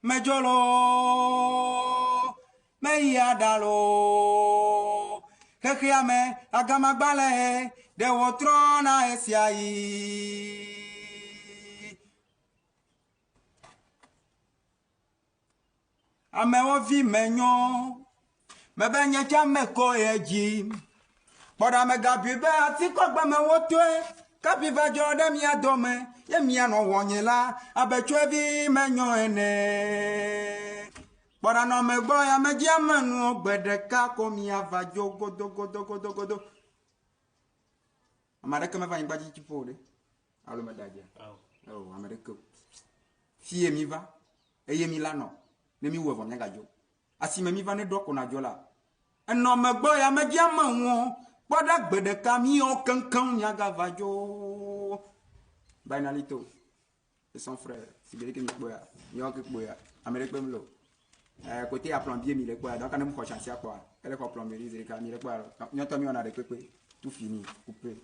mejolo meyadalo kekiame agamagbale de wotrona esiai amewo vi menyo mebe nyecha meko eji boda megabi be atikogbe me wotoe kapi va dzo ɖe mia dome ye mia nɔ wɔnyi la abetsoevi menyo ene kpɔɖa nɔ megbɔ ya medzi amenuwo gbe ɖeka ko mia va dzo godogodogodogodo ame aɖeke meva anyigba dzi tsiƒo o ɖe alo medadze o ame ɖeke fie mi va eye mi la nɔ ne mi wu evɔ miagadzo asime mi va ne ɖɔ ko na dzo la enɔ megbɔ ya medzi amenuwo kpɔɖa gbe ɖeka miwo keŋkeŋ miagava dzo bainalito et son frère sibiri ke mi kpoya miwo ke kpoya ame ɖekpe mlo côté ya plombier mi le kpoya donc ne mu xɔ chance akpoa ele xɔ plomberie zerika mi le kpoya nyɔtɔ mi wɔna ɖe kpekpe tout fini coupé